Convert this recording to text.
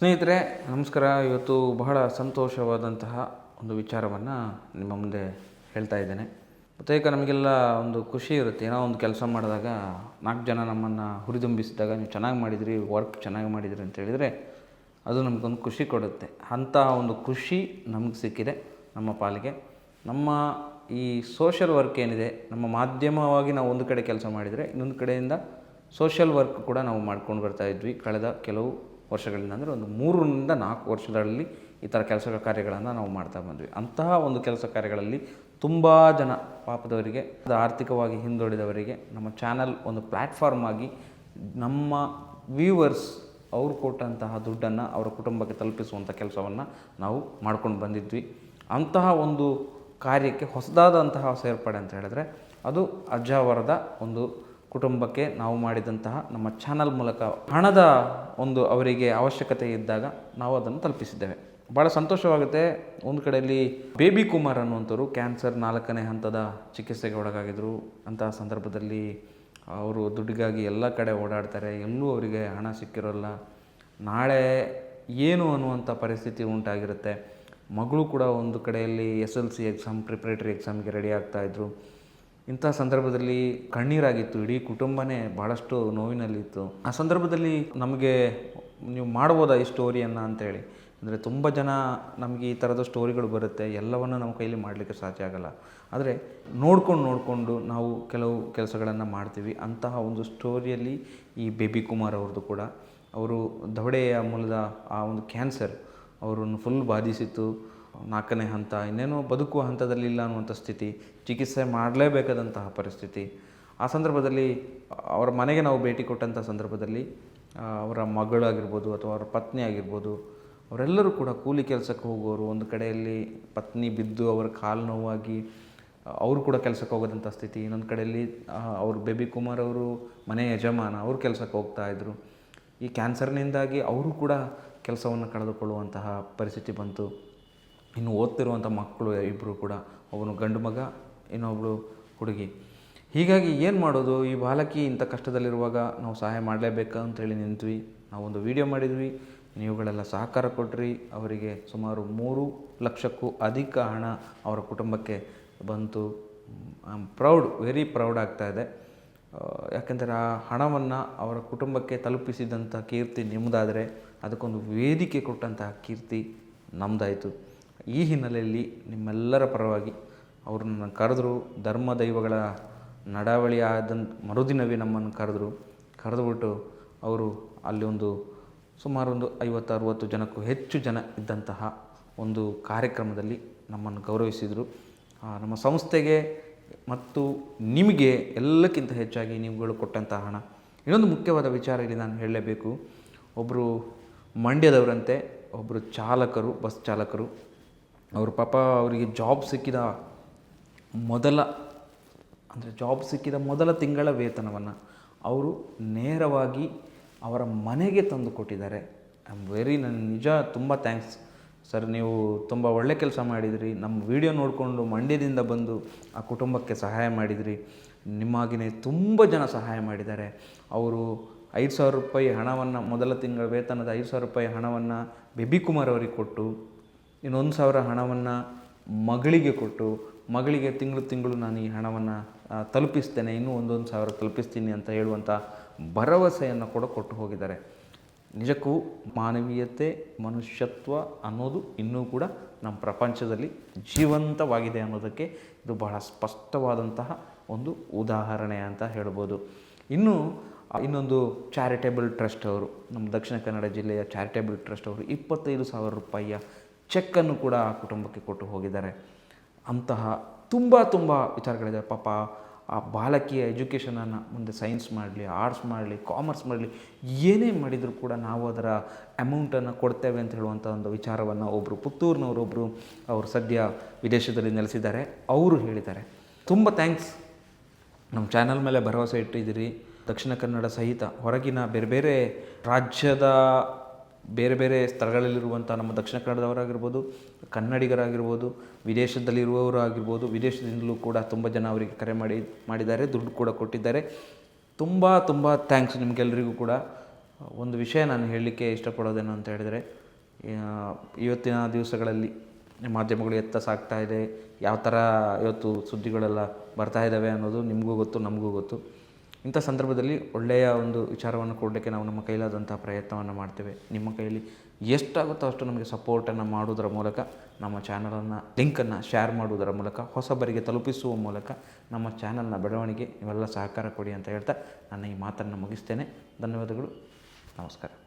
ಸ್ನೇಹಿತರೆ ನಮಸ್ಕಾರ. ಇವತ್ತು ಬಹಳ ಸಂತೋಷವಾದಂತಹ ಒಂದು ವಿಚಾರವನ್ನು ನಿಮ್ಮ ಮುಂದೆ ಹೇಳ್ತಾ ಇದ್ದೇನೆ. ಬಹುತೇಕ ನಮಗೆಲ್ಲ ಒಂದು ಖುಷಿ ಇರುತ್ತೆ, ಏನೋ ಒಂದು ಕೆಲಸ ಮಾಡಿದಾಗ 4 ಜನ ನಮ್ಮನ್ನು ಹುರಿದುಂಬಿಸಿದಾಗ ನೀವು ಚೆನ್ನಾಗಿ ಮಾಡಿದಿರಿ, ವರ್ಕ್ ಚೆನ್ನಾಗಿ ಮಾಡಿದಿರಿ ಅಂತ ಹೇಳಿದರೆ ಅದು ನಮಗೊಂದು ಖುಷಿ ಕೊಡುತ್ತೆ. ಅಂತಹ ಒಂದು ಖುಷಿ ನಮಗೆ ಸಿಕ್ಕಿದೆ ನಮ್ಮ ಪಾಲಿಗೆ. ನಮ್ಮ ಈ ಸೋಷಲ್ ವರ್ಕ್ ಏನಿದೆ, ನಮ್ಮ ಮಾಧ್ಯಮವಾಗಿ ನಾವು ಒಂದು ಕಡೆ ಕೆಲಸ ಮಾಡಿದರೆ ಇನ್ನೊಂದು ಕಡೆಯಿಂದ ಸೋಷಲ್ ವರ್ಕ್ ಕೂಡ ನಾವು ಮಾಡ್ಕೊಂಡು ಬರ್ತಾಯಿದ್ವಿ ಕಳೆದ ಕೆಲವು ವರ್ಷಗಳಿಂದ. ಅಂದರೆ ಒಂದು 3ರಿಂದ 4 ವರ್ಷಗಳಲ್ಲಿ ಈ ಥರ ಕೆಲಸ ಕಾರ್ಯಗಳನ್ನು ನಾವು ಮಾಡ್ತಾ ಬಂದ್ವಿ. ಅಂತಹ ಒಂದು ಕೆಲಸ ಕಾರ್ಯಗಳಲ್ಲಿ ತುಂಬ ಜನ ಪಾಪದವರಿಗೆ, ಆರ್ಥಿಕವಾಗಿ ಹಿಂದುಳಿದವರಿಗೆ ನಮ್ಮ ಚಾನಲ್ ಒಂದು ಪ್ಲ್ಯಾಟ್ಫಾರ್ಮ್ ಆಗಿ ನಮ್ಮ ವ್ಯೂವರ್ಸ್ ಅವರು ಕೊಟ್ಟಂತಹ ದುಡ್ಡನ್ನು ಅವರ ಕುಟುಂಬಕ್ಕೆ ತಲುಪಿಸುವಂಥ ಕೆಲಸವನ್ನು ನಾವು ಮಾಡ್ಕೊಂಡು ಬಂದಿದ್ವಿ. ಅಂತಹ ಒಂದು ಕಾರ್ಯಕ್ಕೆ ಹೊಸದಾದಂತಹ ಸೇರ್ಪಡೆ ಅಂತ ಹೇಳಿದ್ರೆ ಅದು ಅಜ್ಜಾವರದ ಒಂದು ಕುಟುಂಬಕ್ಕೆ ನಾವು ಮಾಡಿದಂತಹ ನಮ್ಮ ಚಾನಲ್ ಮೂಲಕ ಹಣದ ಒಂದು ಅವರಿಗೆ ಅವಶ್ಯಕತೆ ಇದ್ದಾಗ ನಾವು ಅದನ್ನು ತಲುಪಿಸಿದ್ದೇವೆ. ಭಾಳ ಸಂತೋಷವಾಗುತ್ತೆ. ಒಂದು ಕಡೆಯಲ್ಲಿ ಬೇಬಿ ಕುಮಾರ್ ಅನ್ನುವಂಥವ್ರು ಕ್ಯಾನ್ಸರ್ 4ನೇ ಹಂತದ ಚಿಕಿತ್ಸೆಗೆ ಒಳಗಾಗಿದ್ದರು. ಅಂತಹ ಸಂದರ್ಭದಲ್ಲಿ ಅವರು ದುಡ್ಡಿಗಾಗಿ ಎಲ್ಲ ಕಡೆ ಓಡಾಡ್ತಾರೆ, ಎಲ್ಲೂ ಅವರಿಗೆ ಹಣ ಸಿಕ್ಕಿರೋಲ್ಲ. ನಾಳೆ ಏನು ಅನ್ನುವಂಥ ಪರಿಸ್ಥಿತಿ ಉಂಟಾಗಿರುತ್ತೆ. ಮಗಳು ಕೂಡ ಒಂದು ಕಡೆಯಲ್ಲಿ SLC ಎಕ್ಸಾಮ್, ಪ್ರಿಪ್ರೇಟರಿ ಎಕ್ಸಾಮ್ಗೆ ರೆಡಿ ಆಗ್ತಾಯಿದ್ರು. ಇಂಥ ಸಂದರ್ಭದಲ್ಲಿ ಕಣ್ಣೀರಾಗಿತ್ತು, ಇಡೀ ಕುಟುಂಬನೇ ಭಾಳಷ್ಟು ನೋವಿನಲ್ಲಿತ್ತು. ಆ ಸಂದರ್ಭದಲ್ಲಿ ನಮಗೆ ನೀವು ಮಾಡ್ಬೋದಾ ಈ ಸ್ಟೋರಿಯನ್ನು ಅಂತೇಳಿ, ಅಂದರೆ ತುಂಬ ಜನ ನಮಗೆ ಈ ಥರದ ಸ್ಟೋರಿಗಳು ಬರುತ್ತೆ, ಎಲ್ಲವನ್ನು ನಮ್ಮ ಕೈಲಿ ಮಾಡಲಿಕ್ಕೆ ಸಾಧ್ಯ ಆಗೋಲ್ಲ. ಆದರೆ ನೋಡಿಕೊಂಡು ನಾವು ಕೆಲವು ಕೆಲಸಗಳನ್ನು ಮಾಡ್ತೀವಿ. ಅಂತಹ ಒಂದು ಸ್ಟೋರಿಯಲ್ಲಿ ಈ ಬೇಬಿ ಕುಮಾರ್ ಅವ್ರದ್ದು ಕೂಡ, ಅವರು ದವಡೆಯ ಮೂಲದ ಆ ಒಂದು ಕ್ಯಾನ್ಸರ್ ಅವರನ್ನು ಫುಲ್ ಬಾಧಿಸಿತ್ತು. 4ನೇ ಹಂತ, ಇನ್ನೇನೋ ಬದುಕುವ ಹಂತದಲ್ಲಿಲ್ಲ ಅನ್ನುವಂಥ ಸ್ಥಿತಿ, ಚಿಕಿತ್ಸೆ ಮಾಡಲೇಬೇಕಾದಂತಹ ಪರಿಸ್ಥಿತಿ. ಆ ಸಂದರ್ಭದಲ್ಲಿ ಅವರ ಮನೆಗೆ ನಾವು ಭೇಟಿ ಕೊಟ್ಟಂಥ ಸಂದರ್ಭದಲ್ಲಿ ಅವರ ಮಗಳಾಗಿರ್ಬೋದು ಅಥವಾ ಅವರ ಪತ್ನಿ ಆಗಿರ್ಬೋದು, ಅವರೆಲ್ಲರೂ ಕೂಡ ಕೂಲಿ ಕೆಲಸಕ್ಕೆ ಹೋಗೋರು. ಒಂದು ಕಡೆಯಲ್ಲಿ ಪತ್ನಿ ಬಿದ್ದು ಅವರ ಕಾಲು ನೋವಾಗಿ ಅವರು ಕೂಡ ಕೆಲಸಕ್ಕೆ ಹೋಗೋದಂಥ ಸ್ಥಿತಿ. ಇನ್ನೊಂದು ಕಡೆಯಲ್ಲಿ ಅವರು ಬೇಬಿ ಕುಮಾರ್ ಅವರು ಮನೆ ಯಜಮಾನ, ಅವರು ಕೆಲಸಕ್ಕೆ ಹೋಗ್ತಾಯಿದ್ರು. ಈ ಕ್ಯಾನ್ಸರ್ನಿಂದಾಗಿ ಅವರು ಕೂಡ ಕೆಲಸವನ್ನು ಕಳೆದುಕೊಳ್ಳುವಂತಹ ಪರಿಸ್ಥಿತಿ ಬಂತು. ಇನ್ನು ಓದ್ತಿರುವಂಥ ಮಕ್ಕಳು ಇಬ್ಬರು ಕೂಡ, ಒಬ್ಬನು ಗಂಡು ಮಗ, ಇನ್ನೊಬ್ಬಳು ಹುಡುಗಿ. ಹೀಗಾಗಿ ಏನು ಮಾಡೋದು, ಈ ಬಾಲಕಿ ಇಂಥ ಕಷ್ಟದಲ್ಲಿರುವಾಗ ನಾವು ಸಹಾಯ ಮಾಡಲೇಬೇಕು ಅಂತೇಳಿ ನಿಂತ್ವಿ. ನಾವೊಂದು ವಿಡಿಯೋ ಮಾಡಿದ್ವಿ, ನೀವುಗಳೆಲ್ಲ ಸಹಕಾರ ಕೊಟ್ರಿ. ಅವರಿಗೆ ಸುಮಾರು 3 ಲಕ್ಷಕ್ಕೂ ಅಧಿಕ ಹಣ ಅವರ ಕುಟುಂಬಕ್ಕೆ ಬಂತು. I am proud, very proud ಆಗ್ತಾಯಿದೆ. ಯಾಕೆಂದರೆ ಆ ಹಣವನ್ನು ಅವರ ಕುಟುಂಬಕ್ಕೆ ತಲುಪಿಸಿದಂಥ ಕೀರ್ತಿ ನಿಮ್ಮದಾದರೆ ಅದಕ್ಕೊಂದು ವೇದಿಕೆ ಕೊಟ್ಟಂತಹ ಕೀರ್ತಿ ನಮ್ಮದಾಯಿತು. ಈ ಹಿನ್ನೆಲೆಯಲ್ಲಿ ನಿಮ್ಮೆಲ್ಲರ ಪರವಾಗಿ ಅವ್ರನ್ನ ಕರೆದ್ರು. ಧರ್ಮ ದೈವಗಳ ನಡಾವಳಿ ಆದ ಮರುದಿನವೇ ನಮ್ಮನ್ನು ಕರೆದುಬಿಟ್ಟು ಅವರು ಅಲ್ಲಿ ಸುಮಾರು 50-60 ಜನಕ್ಕೂ ಹೆಚ್ಚು ಜನ ಇದ್ದಂತಹ ಒಂದು ಕಾರ್ಯಕ್ರಮದಲ್ಲಿ ನಮ್ಮನ್ನು ಗೌರವಿಸಿದರು. ನಮ್ಮ ಸಂಸ್ಥೆಗೆ ಮತ್ತು ನಿಮಗೆ ಎಲ್ಲಕ್ಕಿಂತ ಹೆಚ್ಚಾಗಿ ನೀವುಗಳು ಕೊಟ್ಟಂಥ ಹಣ. ಇನ್ನೊಂದು ಮುಖ್ಯವಾದ ವಿಚಾರ ಇಲ್ಲಿ ನಾನು ಹೇಳಲೇಬೇಕು. ಒಬ್ಬರು ಮಂಡ್ಯದವರಂತೆ, ಒಬ್ಬರು ಚಾಲಕರು, ಬಸ್ ಚಾಲಕರು. ಅವರು ಪಾಪ ಅವರಿಗೆ ಜಾಬ್ ಸಿಕ್ಕಿದ ಮೊದಲ ತಿಂಗಳ ವೇತನವನ್ನು ಅವರು ನೇರವಾಗಿ ಅವರ ಮನೆಗೆ ತಂದು ಕೊಟ್ಟಿದ್ದಾರೆ. ನನ್ನ ನಿಜ ತುಂಬ ಥ್ಯಾಂಕ್ಸ್ ಸರ್, ನೀವು ತುಂಬ ಒಳ್ಳೆ ಕೆಲಸ ಮಾಡಿದಿರಿ. ನಮ್ಮ ವಿಡಿಯೋ ನೋಡಿಕೊಂಡು ಮಂಡ್ಯದಿಂದ ಬಂದು ಆ ಕುಟುಂಬಕ್ಕೆ ಸಹಾಯ ಮಾಡಿದಿರಿ. ನಿಮ್ಮಾಗಿಯೇ ತುಂಬ ಜನ ಸಹಾಯ ಮಾಡಿದ್ದಾರೆ. ಅವರು 5,000 ರೂಪಾಯಿ ಹಣವನ್ನು, ಮೊದಲ ತಿಂಗಳ ವೇತನದ 5,000 ರೂಪಾಯಿ ಹಣವನ್ನು ಬೇಬಿ ಕುಮಾರ್ ಅವರಿಗೆ ಕೊಟ್ಟು, ಇನ್ನು 1,000 ಹಣವನ್ನು ಮಗಳಿಗೆ ಕೊಟ್ಟು, ಮಗಳಿಗೆ ತಿಂಗಳು ನಾನು ಈ ಹಣವನ್ನು ತಲುಪಿಸ್ತೇನೆ, ಇನ್ನೂ 1,000 ತಲುಪಿಸ್ತೀನಿ ಅಂತ ಹೇಳುವಂಥ ಭರವಸೆಯನ್ನು ಕೂಡ ಕೊಟ್ಟು ಹೋಗಿದ್ದಾರೆ. ನಿಜಕ್ಕೂ ಮಾನವೀಯತೆ, ಮನುಷ್ಯತ್ವ ಅನ್ನೋದು ಇನ್ನೂ ಕೂಡ ನಮ್ಮ ಪ್ರಪಂಚದಲ್ಲಿ ಜೀವಂತವಾಗಿದೆ ಅನ್ನೋದಕ್ಕೆ ಇದು ಬಹಳ ಸ್ಪಷ್ಟವಾದಂತಹ ಒಂದು ಉದಾಹರಣೆ ಅಂತ ಹೇಳ್ಬೋದು. ಇನ್ನೊಂದು ಚಾರಿಟೇಬಲ್ ಟ್ರಸ್ಟ್ ಅವರು, ನಮ್ಮ ದಕ್ಷಿಣ ಕನ್ನಡ ಜಿಲ್ಲೆಯ ಚಾರಿಟೇಬಲ್ ಟ್ರಸ್ಟ್ ಅವರು 25,000 ರೂಪಾಯಿಯ ಚೆಕ್ಕನ್ನು ಕೂಡ ಆ ಕುಟುಂಬಕ್ಕೆ ಕೊಟ್ಟು ಹೋಗಿದ್ದಾರೆ. ಅಂತಹ ತುಂಬ ವಿಚಾರಗಳಿದೆ. ಪಾಪ ಆ ಬಾಲಕಿಯ ಎಜುಕೇಷನನ್ನು ಮುಂದೆ ಸೈನ್ಸ್ ಮಾಡಲಿ, ಆರ್ಟ್ಸ್ ಮಾಡಲಿ, ಕಾಮರ್ಸ್ ಮಾಡಲಿ, ಏನೇ ಮಾಡಿದರೂ ಕೂಡ ನಾವು ಅದರ ಅಮೌಂಟನ್ನು ಕೊಡ್ತೇವೆ ಅಂತ ಹೇಳುವಂಥ ಒಂದು ವಿಚಾರವನ್ನು ಒಬ್ಬರು ಪುತ್ತೂರಿನವರೊಬ್ಬರು, ಅವರು ಸದ್ಯ ವಿದೇಶದಲ್ಲಿ ನೆಲೆಸಿದ್ದಾರೆ, ಅವರು ಹೇಳಿದ್ದಾರೆ. ತುಂಬ ಥ್ಯಾಂಕ್ಸ್. ನಮ್ಮ ಚಾನಲ್ ಮೇಲೆ ಭರವಸೆ ಇಟ್ಟಿದ್ದೀರಿ. ದಕ್ಷಿಣ ಕನ್ನಡ ಸಹಿತ ಹೊರಗಿನ ಬೇರೆ ರಾಜ್ಯದ ಬೇರೆ ಸ್ಥಳಗಳಲ್ಲಿರುವಂಥ ನಮ್ಮ ದಕ್ಷಿಣ ಕನ್ನಡದವರಾಗಿರ್ಬೋದು, ಕನ್ನಡಿಗರಾಗಿರ್ಬೋದು, ವಿದೇಶದಲ್ಲಿರುವವರು ಆಗಿರ್ಬೋದು, ವಿದೇಶದಿಂದಲೂ ಕೂಡ ತುಂಬ ಜನ ಅವರಿಗೆ ಕರೆ ಮಾಡಿದ್ದಾರೆ, ದುಡ್ಡು ಕೂಡ ಕೊಟ್ಟಿದ್ದಾರೆ. ತುಂಬ ಥ್ಯಾಂಕ್ಸ್ ನಿಮಗೆಲ್ಲರಿಗೂ ಕೂಡ. ಒಂದು ವಿಷಯ ನಾನು ಹೇಳಲಿಕ್ಕೆ ಇಷ್ಟಪಡೋದೇನು ಅಂತ ಹೇಳಿದರೆ, ಇವತ್ತಿನ ದಿವಸಗಳಲ್ಲಿ ಮಾಧ್ಯಮಗಳು ಎತ್ತ ಸಾಗ್ತಾ ಇದೆ, ಯಾವ ಥರ ಇವತ್ತು ಸುದ್ದಿಗಳೆಲ್ಲ ಬರ್ತಾ ಇದ್ದಾವೆ ಅನ್ನೋದು ನಿಮಗೂ ಗೊತ್ತು, ನಮಗೂ ಗೊತ್ತು. ಇಂಥ ಸಂದರ್ಭದಲ್ಲಿ ಒಳ್ಳೆಯ ಒಂದು ವಿಚಾರವನ್ನು ಕೊಡಲಿಕ್ಕೆ ನಾವು ನಮ್ಮ ಕೈಲಾದಂಥ ಪ್ರಯತ್ನವನ್ನು ಮಾಡ್ತೇವೆ. ನಿಮ್ಮ ಕೈಯಲ್ಲಿ ಎಷ್ಟಾಗುತ್ತೋ ಅಷ್ಟು ನಮಗೆ ಸಪೋರ್ಟನ್ನು ಮಾಡೋದರ ಮೂಲಕ, ನಮ್ಮ ಚಾನಲನ್ನು ಲಿಂಕನ್ನು ಶೇರ್ ಮಾಡುವುದರ ಮೂಲಕ, ಹೊಸಬರಿಗೆ ತಲುಪಿಸುವ ಮೂಲಕ ನಮ್ಮ ಚಾನಲ್ನ ಬೆಳವಣಿಗೆ ನೀವೆಲ್ಲ ಸಹಕಾರ ಕೊಡಿ ಅಂತ ಹೇಳ್ತಾ ನನ್ನ ಈ ಮಾತನ್ನು ಮುಗಿಸ್ತೇನೆ. ಧನ್ಯವಾದಗಳು. ನಮಸ್ಕಾರ.